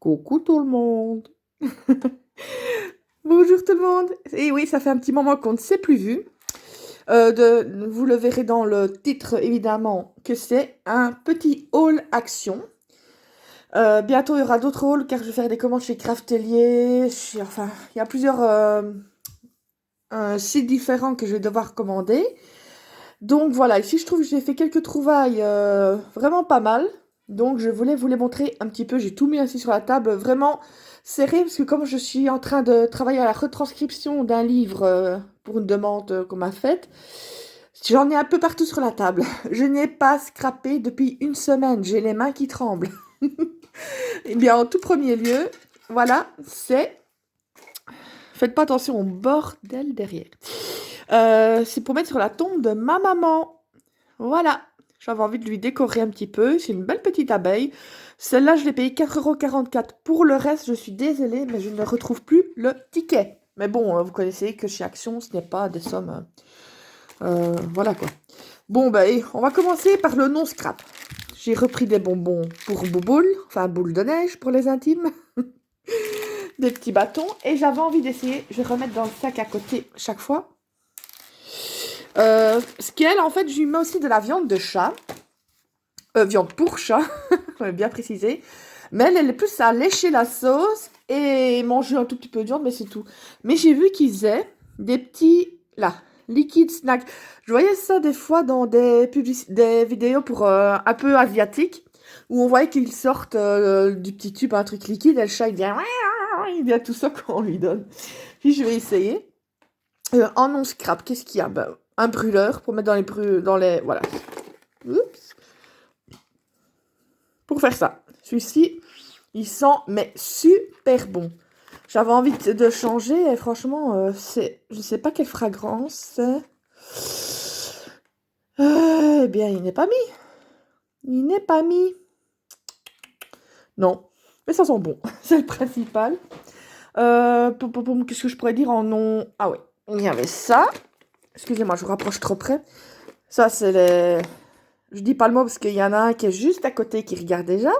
Coucou tout le monde. Bonjour tout le monde. Et oui, ça fait un petit moment qu'on ne s'est plus vu. Vous le verrez dans le titre évidemment que c'est un petit haul action. Bientôt il y aura d'autres hauls car je vais faire des commandes chez Craftelier. Enfin, il y a plusieurs sites différents que je vais devoir commander. Donc voilà, ici je trouve que j'ai fait quelques trouvailles vraiment pas mal. Donc je voulais vous les montrer un petit peu. J'ai tout mis ainsi sur la table, vraiment serré, parce que comme je suis en train de travailler à la retranscription d'un livre pour une demande qu'on m'a faite, j'en ai un peu partout sur la table. Je n'ai pas scrappé depuis une semaine, j'ai les mains qui tremblent. Eh bien, en tout premier lieu, voilà, c'est... Faites pas attention au bordel derrière. C'est pour mettre sur la tombe de ma maman. Voilà, j'avais envie de lui décorer un petit peu. C'est une belle petite abeille. Celle-là, je l'ai payée 4,44 €. Pour le reste, je suis désolée, mais je ne retrouve plus le ticket. Mais bon, vous connaissez que chez Action, ce n'est pas des sommes... voilà quoi. Bon, ben, on va commencer par le non-scrap. J'ai repris des bonbons pour Bouboule, enfin boule de neige pour les intimes. Des petits bâtons. Et j'avais envie d'essayer, je vais remettre dans le sac à côté chaque fois. Ce qu'elle, en fait, je lui mets aussi de la viande de chat. Viande pour chat, on va bien préciser. Mais elle est plus à lécher la sauce et manger un tout petit peu de viande, mais c'est tout. Mais j'ai vu qu'ils faisaient des petits, là, liquid snacks. Je voyais ça des fois dans des vidéos pour un peu asiatiques, où on voyait qu'ils sortent du petit tube, un truc liquide, et le chat, il vient tout ça quand on lui donne. Puis je vais essayer. En non scrap, qu'est-ce qu'il y a? Ben, un brûleur pour mettre dans les, voilà. Oups. Pour faire ça. Celui-ci, il sent mais super bon. J'avais envie de changer et franchement, je sais pas quelle fragrance c'est. Eh bien, il n'est pas mis. Il n'est pas mis. Non, mais ça sent bon. C'est le principal. Qu'est-ce que je pourrais dire en nom? Ah ouais, il y avait ça. Excusez-moi, je vous rapproche trop près. Ça, c'est les... Je dis pas le mot parce qu'il y en a un qui est juste à côté qui regarde déjà.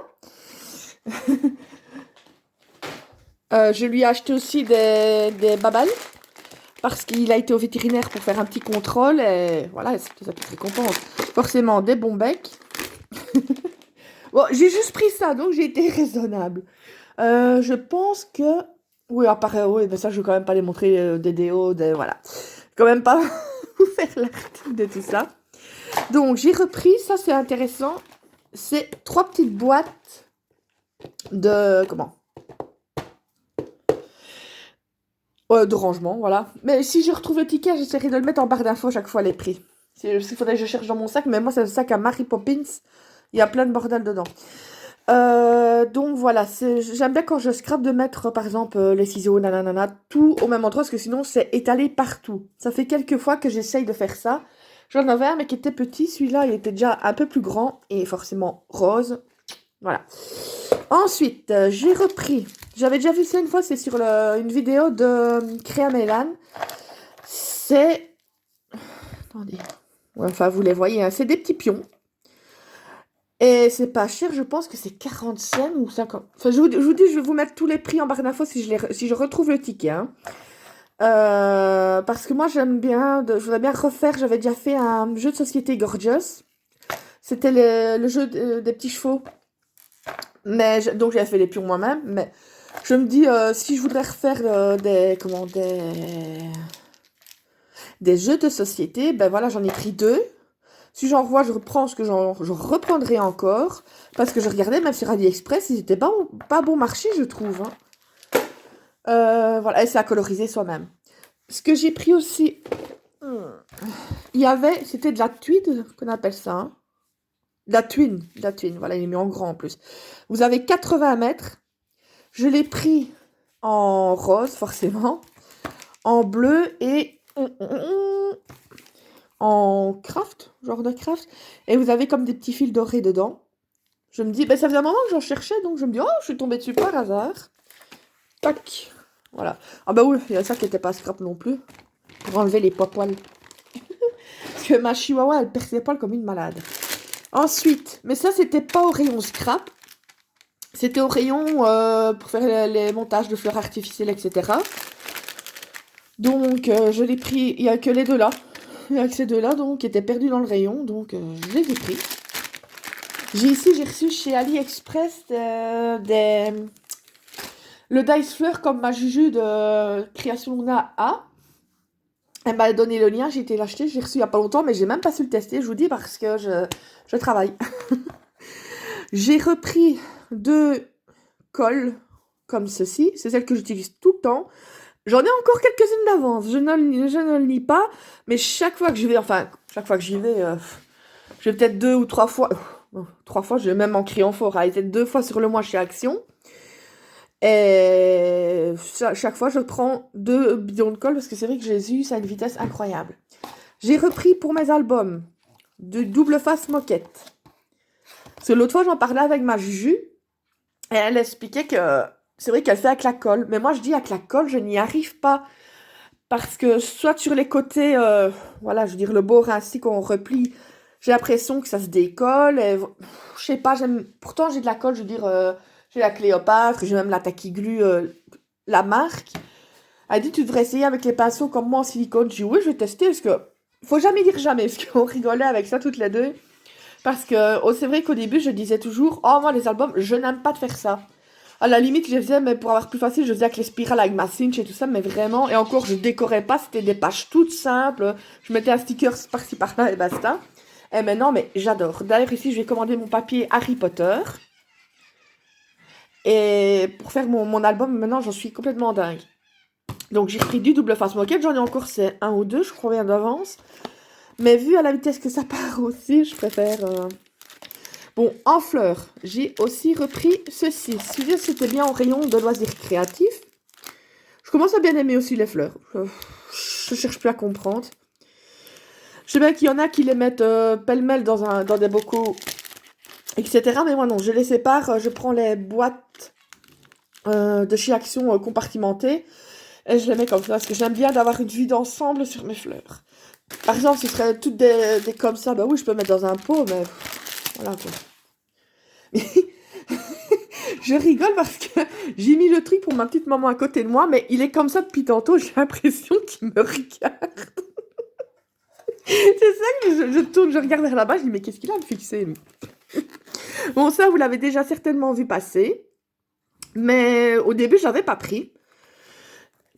Je lui ai acheté aussi des babales parce qu'il a été au vétérinaire pour faire un petit contrôle et voilà, c'était sa petite récompense. Forcément, des bons becs. Bon, j'ai juste pris ça, donc j'ai été raisonnable. Je pense que... Oui, apparaît, oui, mais ça, je vais quand même pas les montrer des déos, voilà. Quand même pas vous faire l'article de tout ça. Donc, j'ai repris, ça c'est intéressant. C'est 3 petites boîtes de... Comment? De rangement, voilà. Mais si je retrouve le ticket, j'essaierai de le mettre en barre d'infos chaque fois les prix. Il faudrait que je cherche dans mon sac, mais moi c'est le sac à Mary Poppins. Il y a plein de bordel dedans. Donc voilà, j'aime bien quand je scrape de mettre par exemple les ciseaux, nanana, tout au même endroit, parce que sinon c'est étalé partout. Ça fait quelques fois que j'essaye de faire ça. J'en avais un mais qui était petit, celui-là il était déjà un peu plus grand et forcément rose. Voilà. Ensuite, j'ai repris. J'avais déjà vu ça une fois, c'est sur une vidéo de Créa Mélan. C'est... Attendez. Ouais, enfin, vous les voyez, hein, c'est des petits pions. Et c'est pas cher, je pense que c'est 40 cents ou 50. Enfin, je vous dis, je vais vous mettre tous les prix en barre d'infos si je retrouve le ticket. Hein. Parce que moi, j'aime bien, je voudrais bien refaire, j'avais déjà fait un jeu de société Gorgeous. C'était le jeu des petits chevaux. Donc j'avais fait les pions moi-même, mais je me dis, si je voudrais refaire des jeux de société, ben voilà, j'en ai pris 2. Si j'en revois, je reprends ce que je reprendrai encore. Parce que je regardais, même sur AliExpress, ils étaient pas bon marché, je trouve. Hein. Voilà, et c'est à coloriser soi-même. Ce que j'ai pris aussi, c'était de la tweed, qu'on appelle ça. Hein. De la twin, voilà, il est mis en grand en plus. Vous avez 80 mètres. Je l'ai pris en rose, forcément, en bleu et en craft, genre de craft. Et vous avez comme des petits fils dorés dedans. Je me dis, ben ça faisait un moment que j'en cherchais, donc je me dis, oh, je suis tombée dessus par hasard. Tac, voilà. Ah bah oui, il y a ça qui n'était pas scrap non plus, pour enlever les poils. Parce que ma chihuahua, elle perd ses poils comme une malade. Ensuite, mais ça, c'était pas au rayon scrap. C'était au rayon pour faire les montages de fleurs artificielles, etc. Donc, je l'ai pris, il n'y a que les deux là. Il n'y a que ces deux-là, donc, qui étaient perdus dans le rayon, donc je les ai pris. J'ai reçu chez AliExpress le Dice Fleur comme ma Juju de Création Luna A. Elle m'a donné le lien, j'ai été l'acheter, j'ai reçu il n'y a pas longtemps, mais j'ai même pas su le tester, je vous dis, parce que je travaille. J'ai repris 2 cols comme ceci, c'est celle que j'utilise tout le temps. J'en ai encore quelques-unes d'avance, je ne le nie pas, mais chaque fois que je vais, enfin, chaque fois que j'y vais, je vais peut-être 2 ou 3 fois, 3 fois, je vais même en criant fort, peut-être 2 fois sur le mois chez Action. Et chaque fois, je prends 2 bidons de colle parce que c'est vrai que j'ai eu ça à une vitesse incroyable. J'ai repris pour mes albums de double face moquette. Parce que l'autre fois, j'en parlais avec ma Juju et elle expliquait que c'est vrai qu'elle fait avec la colle. Mais moi, je dis avec la colle, je n'y arrive pas. Parce que soit sur les côtés, voilà, je veux dire, le bord ainsi qu'on replie, j'ai l'impression que ça se décolle. Et, je sais pas, pourtant j'ai de la colle, je veux dire, j'ai la Cléopâtre, j'ai même la Taquiglue, la marque. Elle dit, tu devrais essayer avec les pinceaux comme moi en silicone. Je dis, oui, je vais tester, parce que faut jamais dire jamais, parce qu'on rigolait avec ça toutes les deux. Parce que c'est vrai qu'au début, je disais toujours, oh, moi, les albums, je n'aime pas de faire ça. À la limite, je faisais, mais pour avoir plus facile, je faisais avec les spirales, avec ma cinch et tout ça, mais vraiment, et encore, je décorais pas, c'était des pages toutes simples. Je mettais un sticker par-ci par-là et basta. Et maintenant, mais j'adore. D'ailleurs, ici, je vais commander mon papier Harry Potter. Et pour faire mon album, maintenant, j'en suis complètement dingue. Donc, j'ai repris du double face moquette. J'en ai encore, c'est 1 ou 2, je crois bien d'avance. Mais vu à la vitesse que ça part aussi, je préfère... Bon, en fleurs, j'ai aussi repris ceci. Celui-là, c'était bien en rayon de loisirs créatifs. Je commence à bien aimer aussi les fleurs. Je cherche plus à comprendre. Je sais bien qu'il y en a qui les mettent pêle-mêle dans des bocaux, etc. Mais moi non, je les sépare. Je prends les boîtes de chez Action compartimentées et je les mets comme ça parce que j'aime bien d'avoir une vue d'ensemble sur mes fleurs. Par exemple, ce serait toutes des comme ça. Bah oui, je peux mettre dans un pot, mais voilà quoi. Je rigole parce que j'ai mis le truc pour ma petite maman à côté de moi, mais il est comme ça depuis tantôt, j'ai l'impression qu'il me regarde. C'est ça que je tourne, je regarde vers là-bas, je dis mais qu'est-ce qu'il a à me fixer? Bon, ça, vous l'avez déjà certainement vu passer, mais au début, je l'avais pas pris.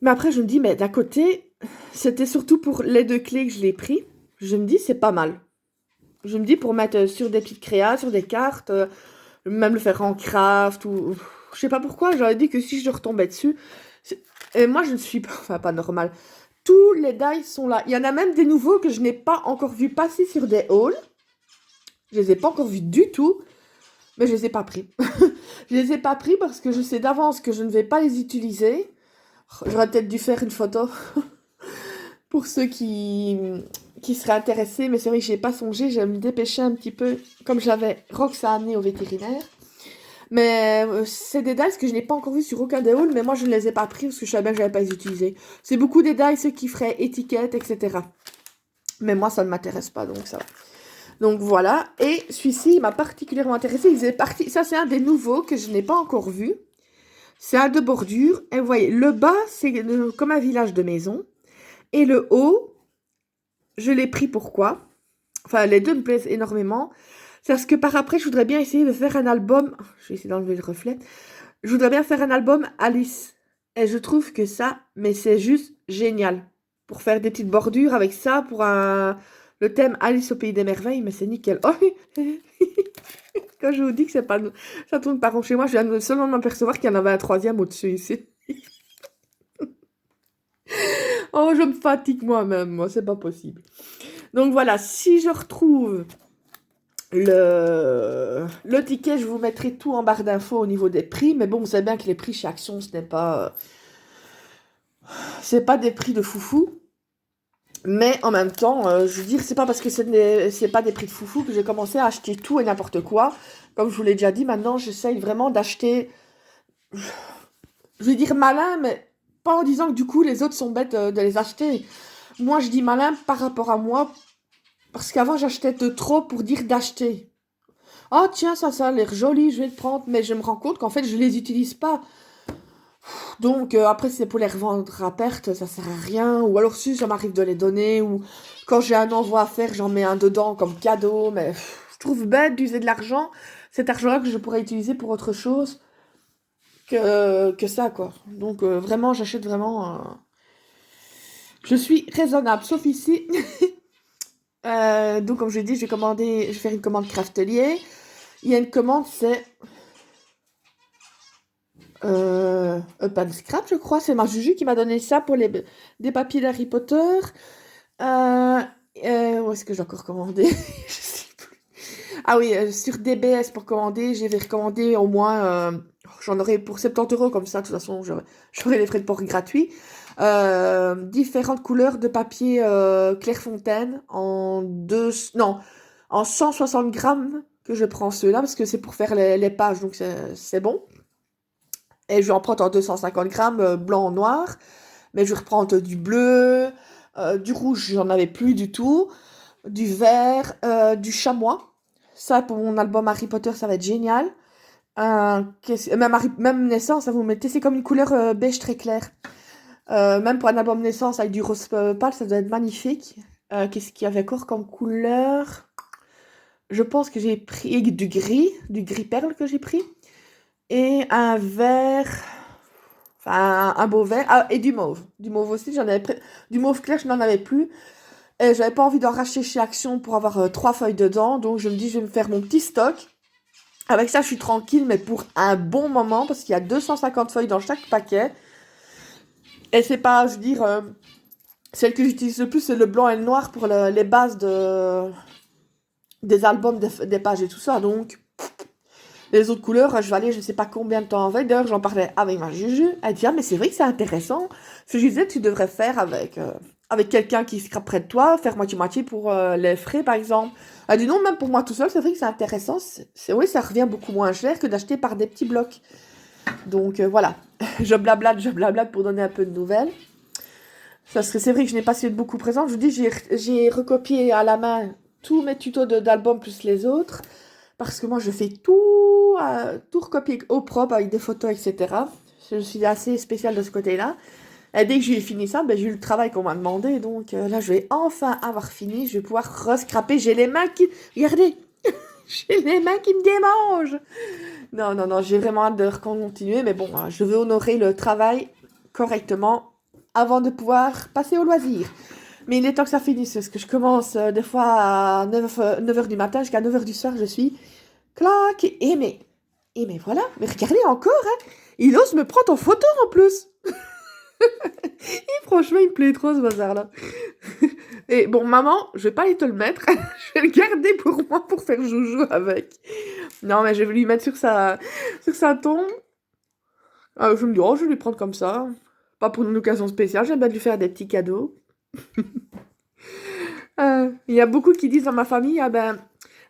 Mais après, je me dis, mais d'un côté, c'était surtout pour les 2 clés que je l'ai pris. Je me dis, c'est pas mal. Je me dis, pour mettre sur des petites créas, sur des cartes, même le faire en craft, ou... Je sais pas pourquoi, j'aurais dit que si je retombais dessus... Et moi, je ne suis pas... Enfin, pas normal. Tous les dice sont là. Il y en a même des nouveaux que je n'ai pas encore vu passer sur des hauls. Je les ai pas encore vus du tout. Mais je les ai pas pris. Je les ai pas pris parce que je sais d'avance que je ne vais pas les utiliser. J'aurais peut-être dû faire une photo pour ceux qui seraient intéressés. Mais c'est vrai que j'ai pas songé. Je vais me dépêcher un petit peu. Comme j'avais Rox à amener au vétérinaire. Mais c'est des dice que je n'ai pas encore vus sur aucun des hauls. Mais moi, je ne les ai pas pris parce que je savais bien que je n'allais pas les utiliser. C'est beaucoup des dice qui feraient étiquette, etc. Mais moi, ça ne m'intéresse pas. Donc ça va. Donc voilà, et celui-ci il m'a particulièrement intéressé. Il faisait partie, ça c'est un des nouveaux que je n'ai pas encore vu. C'est un de bordure. Et vous voyez, le bas c'est comme un village de maison. Et le haut, je l'ai pris pourquoi? Enfin, les deux me plaisent énormément. C'est parce que par après, je voudrais bien essayer de faire un album. Je vais essayer d'enlever le reflet. Je voudrais bien faire un album Alice. Et je trouve que ça, mais c'est juste génial. Pour faire des petites bordures avec ça, pour le thème Alice au pays des merveilles, mais c'est nickel. Oh, quand je vous dis que c'est pas, ça tourne pas rond chez moi, je viens seulement de m'apercevoir qu'il y en avait un 3e au-dessus ici. Oh, je me fatigue moi-même, moi, c'est pas possible. Donc voilà, si je retrouve le ticket, je vous mettrai tout en barre d'infos au niveau des prix, mais bon, vous savez bien que les prix chez Action, ce n'est pas... c'est pas des prix de foufou. Mais en même temps, je veux dire, c'est pas parce que c'est pas des prix de foufou que j'ai commencé à acheter tout et n'importe quoi. Comme je vous l'ai déjà dit, maintenant, j'essaye vraiment d'acheter... Je vais dire malin, mais pas en disant que du coup, les autres sont bêtes de les acheter. Moi, je dis malin par rapport à moi, parce qu'avant, j'achetais de trop pour dire d'acheter. Oh tiens, ça a l'air joli, je vais le prendre. Mais je me rends compte qu'en fait, je les utilise pas. Donc après, c'est pour les revendre à perte, ça sert à rien. Ou alors si ça m'arrive de les donner, ou quand j'ai un envoi à faire, j'en mets un dedans comme cadeau. Mais je trouve bête d'user de l'argent. Cet argent-là que je pourrais utiliser pour autre chose que ça, quoi. Donc vraiment, j'achète vraiment... Je suis raisonnable, sauf ici. Donc comme je l'ai dit, je vais faire une commande Craftelier. Il y a une commande, c'est Up and Scrap, je crois. C'est ma Juju qui m'a donné ça pour des papiers d'Harry Potter. Euh, Où est-ce que j'ai encore commandé? Je sais plus. Ah oui, sur DBS pour commander, j'avais recommandé au moins, j'en aurais pour 70 € comme ça, de toute façon, j'aurais les frais de port gratuits. Différentes couleurs de papier Clairefontaine non, en 160 grammes que je prends ceux-là parce que c'est pour faire les pages, donc c'est bon. Et je vais en prendre en 250 grammes, blanc, noir. Mais je vais reprendre du bleu, du rouge, j'en avais plus du tout, du vert, du chamois. Ça, pour mon album Harry Potter, ça va être génial. Même naissance, ça vous mettez, c'est comme une couleur beige très claire. Même pour un album naissance avec du rose pâle, ça doit être magnifique. Qu'est-ce qu'il y avait encore comme couleur? Je pense que j'ai pris du gris perle que j'ai pris. Et un vert, enfin un beau vert. Ah, et du mauve. Du mauve aussi, j'en avais pris. Du mauve clair, je n'en avais plus. Et j'avais pas envie d'en racheter chez Action pour avoir 3 feuilles dedans. Donc je me dis, je vais me faire mon petit stock. Avec ça, je suis tranquille, mais pour un bon moment, parce qu'il y a 250 feuilles dans chaque paquet. Et c'est pas, je veux dire, celle que j'utilise le plus, c'est le blanc et le noir pour les bases des albums, des pages et tout ça. Donc, les autres couleurs, je vais aller, je sais pas combien de temps avec. D'ailleurs, j'en parlais avec ma Juju. Elle dit, ah, mais c'est vrai que c'est intéressant. Ce que je disais, tu devrais faire avec quelqu'un qui se près de toi, faire moitié-moitié pour les frais, par exemple. Elle dit, non, même pour moi tout seul, c'est vrai que c'est intéressant. Oui, ça revient beaucoup moins cher que d'acheter par des petits blocs. Donc, voilà. Je blablate pour donner un peu de nouvelles. Parce que c'est vrai que je n'ai pas su être beaucoup présente. Je vous dis, j'ai recopié à la main tous mes tutos d'albums plus les autres. Parce que moi, je fais tout recopier au propre avec des photos, etc. Je suis assez spéciale de ce côté-là. Et dès que j'ai fini ça, ben, j'ai eu le travail qu'on m'a demandé. Donc là, je vais enfin avoir fini. Je vais pouvoir rescraper. J'ai les mains qui... Regardez. J'ai les mains qui me démangent. Non, j'ai vraiment hâte de continuer. Mais bon, je veux honorer le travail correctement avant de pouvoir passer au loisir. Mais il est temps que ça finisse, parce que je commence des fois à 9h du matin jusqu'à 9h du soir, je suis clac, mais voilà, mais regardez encore, hein, il ose me prendre en photo en plus. Et franchement, il me plaît trop ce bazar-là. Et bon, maman, je vais pas aller te le mettre, je vais le garder pour moi pour faire joujou avec. Non, mais je vais lui mettre sur sa tombe. Je me dis, oh, je vais lui prendre comme ça. Pas pour une occasion spéciale, j'aime bien lui faire des petits cadeaux. Il y a beaucoup qui disent dans ma famille, ah ben,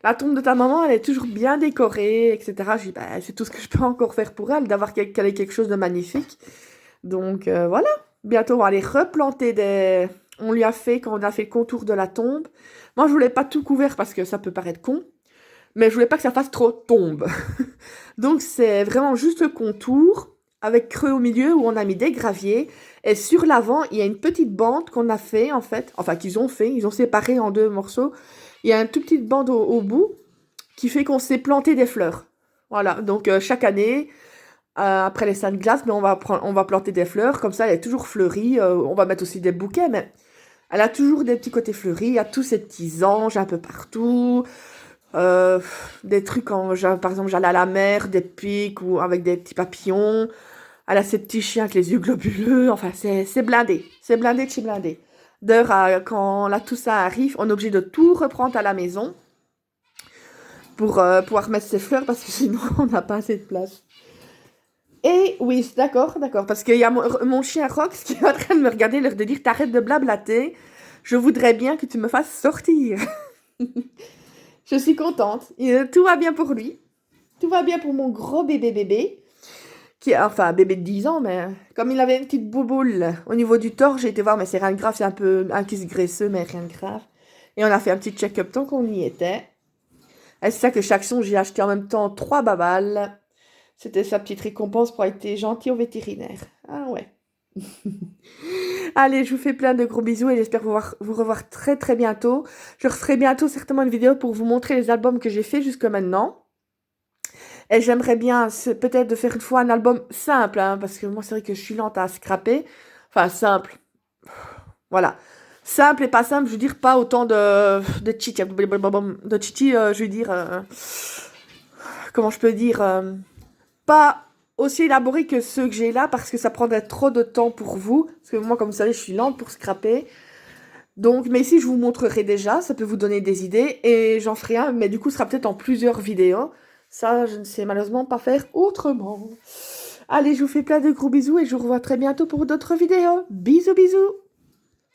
la tombe de ta maman, elle est toujours bien décorée, etc. Je dis, ben, c'est tout ce que je peux encore faire pour elle, d'avoir qu'elle ait quelque chose de magnifique. Donc voilà, bientôt on va aller replanter des... On lui a fait, quand on a fait le contour de la tombe, moi je voulais pas tout couvert parce que ça peut paraître con, mais je voulais pas que ça fasse trop tombe. Donc c'est vraiment juste le contour, avec creux au milieu où on a mis des graviers. Et sur l'avant, il y a une petite bande qu'on a fait, en fait. Enfin, qu'ils ont fait. Ils ont séparé en 2 morceaux. Il y a une toute petite bande au bout qui fait qu'on s'est planté des fleurs. Voilà. Donc, chaque année, après les Saintes Glaces, on va planter des fleurs. Comme ça, elle est toujours fleurie. On va mettre aussi des bouquets, mais elle a toujours des petits côtés fleuris. Il y a tous ces petits anges un peu partout. Des trucs par exemple, j'allais à la mer, des pics ou avec des petits papillons. Elle a ces petits chiens avec les yeux globuleux. Enfin, c'est blindé. C'est blindé de chez blindé. D'ailleurs, quand là, tout ça arrive, on est obligé de tout reprendre à la maison pour pouvoir mettre ses fleurs parce que sinon, on n'a pas assez de place. Et oui, d'accord. Parce qu'il y a mon chien Rox qui est en train de me regarder, l'air de dire, t'arrêtes de blablater. Je voudrais bien que tu me fasses sortir. Je suis contente. Tout va bien pour lui. Tout va bien pour mon gros bébé. Enfin, bébé de 10 ans, mais comme il avait une petite bouboule au niveau du torse, j'ai été voir, mais c'est rien de grave, c'est un peu un kiss graisseux, mais rien de grave. Et on a fait un petit check-up tant qu'on y était. Et c'est ça que chaque son, j'ai acheté en même temps 3 babales. C'était sa petite récompense pour être été gentil au vétérinaire. Ah ouais. Allez, je vous fais plein de gros bisous et j'espère vous revoir très très bientôt. Je referai bientôt certainement une vidéo pour vous montrer les albums que j'ai fait jusque maintenant. Et j'aimerais bien peut-être de faire une fois un album simple, hein, parce que moi c'est vrai que je suis lente à scraper. Enfin simple, voilà. Simple et pas simple, je veux dire pas autant de chichi, je veux dire, comment je peux dire, pas aussi élaboré que ceux que j'ai là, parce que ça prendrait trop de temps pour vous. Parce que moi, comme vous savez, je suis lente pour scraper. Donc, mais ici, je vous montrerai déjà, ça peut vous donner des idées, et j'en ferai un, mais du coup, ce sera peut-être en plusieurs vidéos. Ça, je ne sais malheureusement pas faire autrement. Allez, je vous fais plein de gros bisous, et je vous revois très bientôt pour d'autres vidéos. Bisous, bisous!